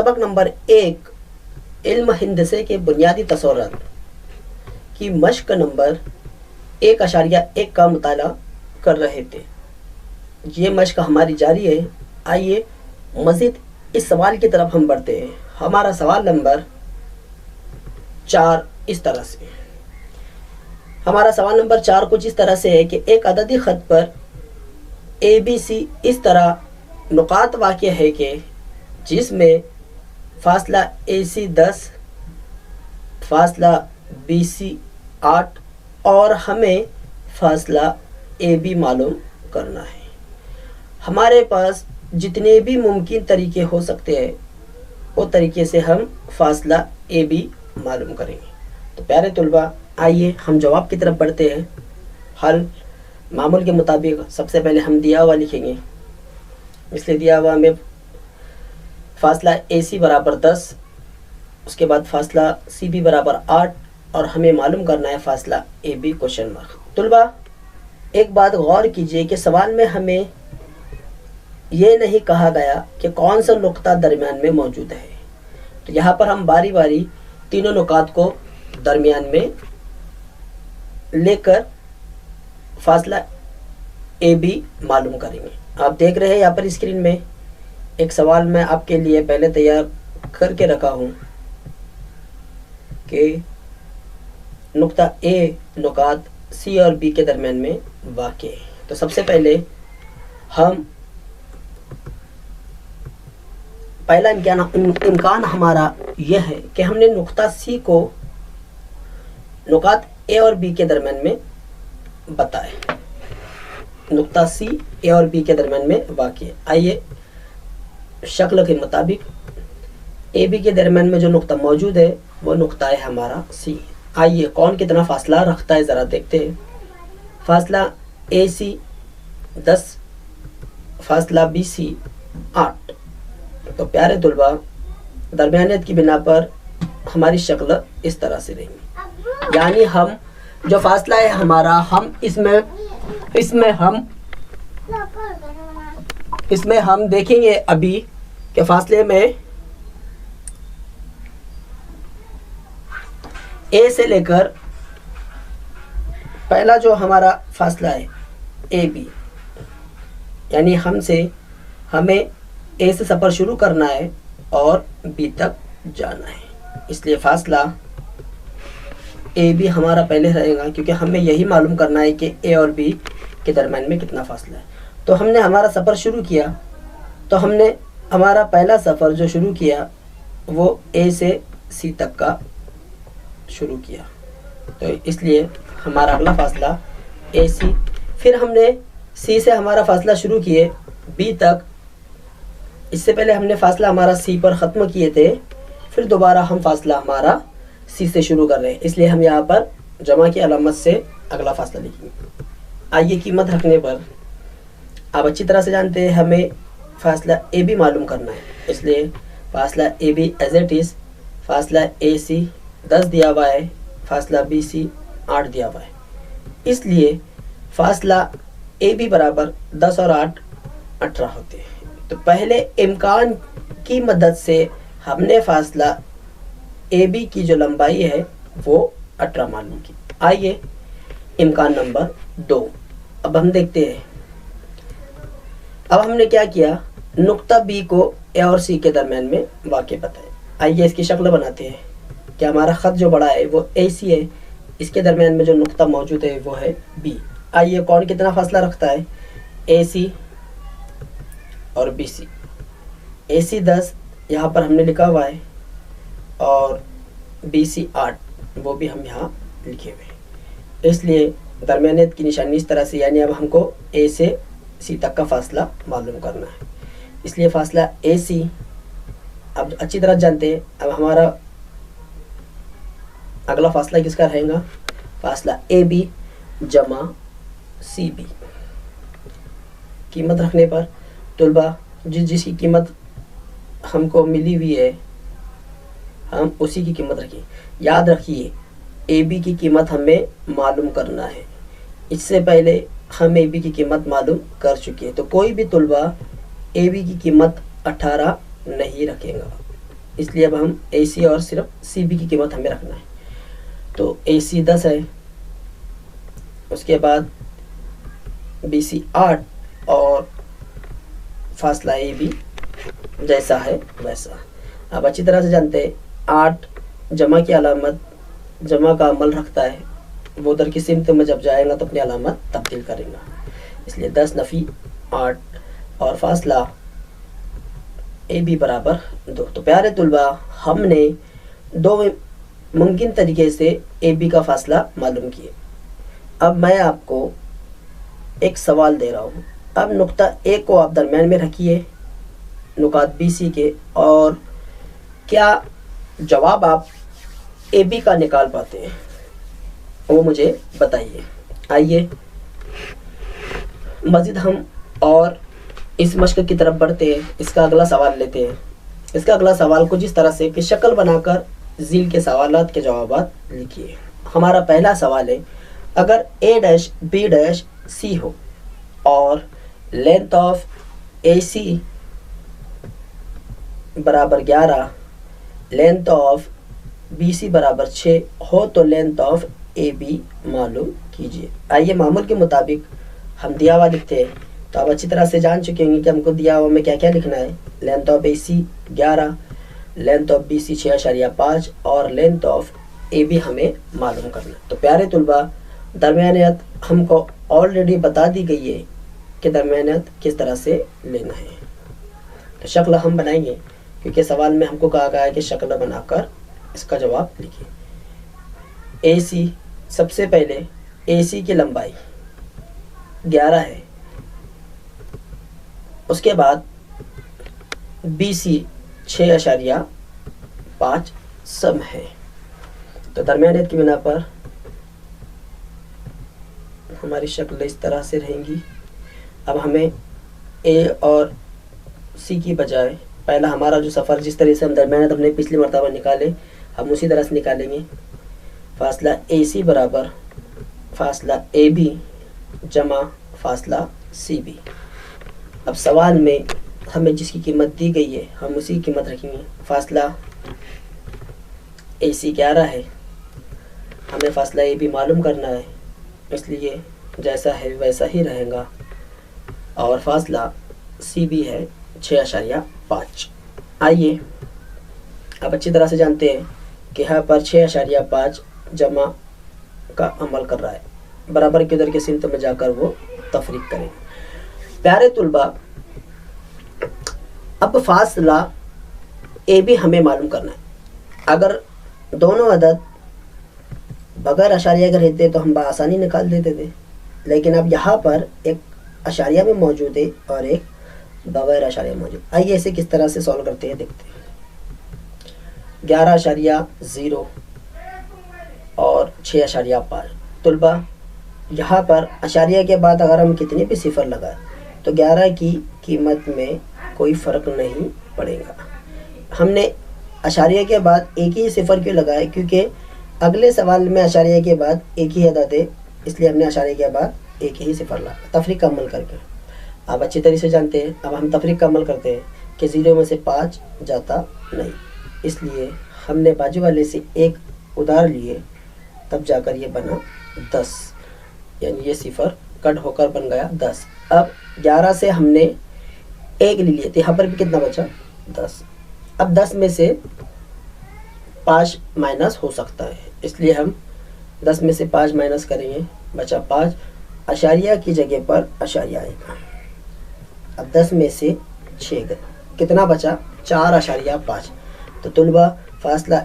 सबक नंबर 1 इल्म हिंदसे के बुनियादी तसव्वुरात की मश्क नंबर 1.1 का मुताला कर रहे थे। ये मश्क हमारी जारी है। आइए मज़ीद इस सवाल की तरफ हम बढ़ते हैं। हमारा सवाल नंबर 4 इस तरह से, हमारा सवाल नंबर 4 कुछ इस तरह से है कि एक अददी ख़त पर ABC इस तरह नुकात वाक़ है कि जिसमें फासला AC 10, फासला BC 8 और हमें फासला AB मालूम करना है। हमारे पास जितने भी मुमकिन तरीके हो सकते हैं वो तरीके से हम फासला AB मालूम करेंगे। तो प्यारे तुलबा, आइए हम जवाब की तरफ बढ़ते हैं। हल मामूल के मुताबिक सबसे पहले हम दिया हुआ लिखेंगे। इसलिए दिया हुआ हमें फासला AC बराबर 10, उसके बाद फासला CB बराबर 8 और हमें मालूम करना है फासला AB क्वेश्चन मार्क। तुलबा एक बात गौर कीजिए कि सवाल में हमें ये नहीं कहा गया कि कौन सा नुक्ता दरमियान में मौजूद है। तो यहाँ पर हम बारी बारी तीनों नुकात को दरमियान में लेकर फासला AB मालूम करेंगे। आप देख रहे हैं यहाँ पर स्क्रीन में एक सवाल मैं आपके लिए पहले तैयार करके रखा हूँ कि नुक्ता A नुकात C और B के दरमियान में वाक़ है। तो सबसे पहले हम पहला इम्कान हमारा यह है कि हमने नुक्ता C को नुकात A और B के दरमियान में बताए। नुक्ता C A और B के दरमियान में वाक़ है। आइए शक्ल के मुताबिक AB के दरमियान में जो नुक्ता मौजूद है वो नुक्ता है हमारा C। आइए कौन कितना फासला रखता है ज़रा देखते हैं। फासला AC 10, फासला BC 8। तो प्यारे तुलबा, दरमियानियत की बिना पर हमारी शक्ल इस तरह से रहेंगी। यानी हम जो फासला है हमारा, हम इसमें हम देखेंगे अभी के फासले में A से लेकर पहला जो हमारा फासला है AB, यानी हमें A से सफ़र शुरू करना है और B तक जाना है। इसलिए फासला AB हमारा पहले रहेगा क्योंकि हमें यही मालूम करना है कि A और B के दरमियान में कितना फासला है। तो हमने हमारा सफ़र शुरू किया, तो हमने हमारा पहला सफ़र जो शुरू किया वो A से C तक का शुरू किया। तो इसलिए हमारा अगला फासला AC, फिर हमने C से हमारा फासला शुरू किए B तक। इससे पहले हमने फासला हमारा C पर ख़त्म किए थे, फिर दोबारा हम फासला हमारा C से शुरू कर रहे हैं। इसलिए हम यहाँ पर जमा की अलामत से अगला फासला लिखेंगे। आइए कीमत रखने पर आप अच्छी तरह से जानते हैं हमें फासला AB मालूम करना है। इसलिए फासला AB एज इट इज़, फासला AC 10 दिया हुआ है, फासला BC 8 दिया हुआ है। इसलिए फासला AB बराबर 10 और 8 18 होते हैं। तो पहले इम्कान की मदद से हमने फासला AB की जो लंबाई है वो 18 मालूम की। आइए इम्कान नंबर 2 अब हम देखते हैं। अब हमने क्या किया, नुक्ता B को A और C के दरमियान में वाक़ बताए। आइए इसकी शक्ल बनाते हैं कि हमारा ख़त जो बड़ा है वो AC है, इसके दरमियान में जो नुक्ता मौजूद है वो है B। आइए कौन कितना फासला रखता है, AC और BC। AC 10 यहाँ पर हमने लिखा हुआ है और BC 8 वो भी हम यहाँ लिखे हुए हैं। इसलिए दरमियानियत की निशानी इस तरह से, यानी अब हमको A से C तक का फासला मालूम करना है। इसलिए फासला AC अब अच्छी तरह जानते हैं। अब हमारा अगला फासला किसका रहेगा, फासला AB जमा CB। कीमत रखने पर तुलबा जिसकी कीमत हमको मिली हुई है हम उसी की कीमत रखिए। याद रखिए AB की कीमत हमें मालूम करना है। इससे पहले हम AB की कीमत मालूम कर चुके हैं। तो कोई भी तुलबा AB की कीमत 18 नहीं रखेगा। اس لیے اب ہم اے سی اور صرف سی بی کی قیمت ہمیں رکھنا ہے. تو اے سی 10 ہے، اس کے بعد بی سی 8 اور فاصلہ اے بی جیسا ہے ویسا. اب اچھی طرح سے جانتے ہیں 8 جمع کی علامت جمع کا عمل رکھتا ہے، وہ ادھر کی سمت میں جب جائے گا تو اپنی علامت تبدیل کرے گا. اس لیے 10 نفی 8 اور فاصلہ اے بی برابر 2. تو پیارے طلباء، ہم نے 2 ممکن طریقے سے اے بی کا فاصلہ معلوم کیے. اب میں آپ کو ایک سوال دے رہا ہوں. اب نقطہ اے کو آپ درمیان میں رکھیے نقاط بی سی کے، اور کیا جواب آپ اے بی کا نکال پاتے ہیں وہ مجھے بتائیے. آئیے مزید ہم اور اس مشق کی طرف بڑھتے ہیں. اس کا اگلا سوال لیتے ہیں. اس کا اگلا سوال کچھ اس طرح سے کہ شکل بنا کر ذیل کے سوالات کے جوابات لکھیے. ہمارا پہلا سوال ہے، اگر A dash B dash c ہو اور لینتھ آف اے سی برابر 11، لینتھ آف بی سی برابر 6 ہو تو لینتھ آف اے بی معلوم کیجیے. آئیے معمول کے مطابق ہم دیا ہوا لکھتے ہیں. تو آپ اچھی طرح سے جان چکے ہوں گے کہ ہم کو دیا ہوا میں کیا کیا لکھنا ہے. Length of A C 11، length of B C 6.5 اور لینتھ آف اے بی ہمیں معلوم کرنا. تو پیارے طلباء، درمیانیت ہم کو آلریڈی بتا دی گئی ہے کہ درمیانیت کس طرح سے لینا ہے. تو شکل ہم بنائیں گے کیونکہ سوال میں ہم کو کہا گیا ہے کہ شکل بنا کر اس کا جواب لکھیے. اے سی، سب سے پہلے اے سی کی لمبائی 11 ہے، اس کے بعد بی سی 6.5 سم ہے. تو درمیانیت کی بنا پر ہماری شکل اس طرح سے رہیں گی. اب ہمیں اے اور سی کی بجائے پہلا ہمارا جو سفر جس طرح سے ہم درمیانیت اپنے پچھلی مرتبہ نکالے ہم اسی طرح سے نکالیں گے. فاصلہ اے سی برابر فاصلہ اے بی جمع فاصلہ سی بی. اب سوال میں ہمیں جس کی قیمت دی گئی ہے ہم اسی کی قیمت رکھیں گے. فاصلہ اے سی 11 ہے، ہمیں فاصلہ اے بی معلوم کرنا ہے، اس لیے جیسا ہے ویسا ہی رہے گا. اور فاصلہ سی بی ہے 6.5. آئیے اب اچھی طرح سے جانتے ہیں کہ یہاں پر 6.5 جمع کا عمل کر رہا ہے، برابر کے ادھر کے سمت میں جا کر وہ تفریق کریں. پیارے طلباء، اب فاصلہ اے بی ہمیں معلوم کرنا ہے. اگر دونوں عدد بغیر اشاریہ کے رہتے تو ہم بآسانی نکال دیتے تھے، لیکن اب یہاں پر ایک اشاریہ میں موجود ہے اور ایک بغیر اشاریہ موجود. آئیے اسے کس طرح سے سولو کرتے ہیں دیکھتے ہیں. 11.0 اور 6.5. طلباء، یہاں پر اشاریہ کے بعد اگر ہم کتنے بھی صفر لگائیں تو 11 کی قیمت میں کوئی فرق نہیں پڑے گا. ہم نے اشاریہ کے بعد ایک ہی صفر کیوں لگائے؟ کیونکہ اگلے سوال میں اشاریہ کے بعد ایک ہی عدد ہے، اس لیے ہم نے اشاریہ کے بعد ایک ہی صفر لگا تفریق کا عمل کر کے. آپ اچھی طرح سے جانتے ہیں اب ہم تفریق کا عمل کرتے ہیں کہ 0 میں سے 5 جاتا نہیں، اس لیے ہم نے بازو والے سے 1 ادھار لیے تب جا کر یہ بنا 10، یعنی یہ صفر کٹ ہو کر بن گیا 10. اب 11 سے ہم نے 1 لے لیے تو یہاں پر بھی کتنا بچا؟ 10. اب 10 میں سے 5 مائنس ہو سکتا ہے، اس لیے ہم 10 میں سے 5 مائنس کریں گے، بچا 5. اشاریہ کی جگہ پر اشاریہ آئے گا. اب 10 میں سے 6 گئے، کتنا بچا؟ 4.5. تو طلباء، فاصلہ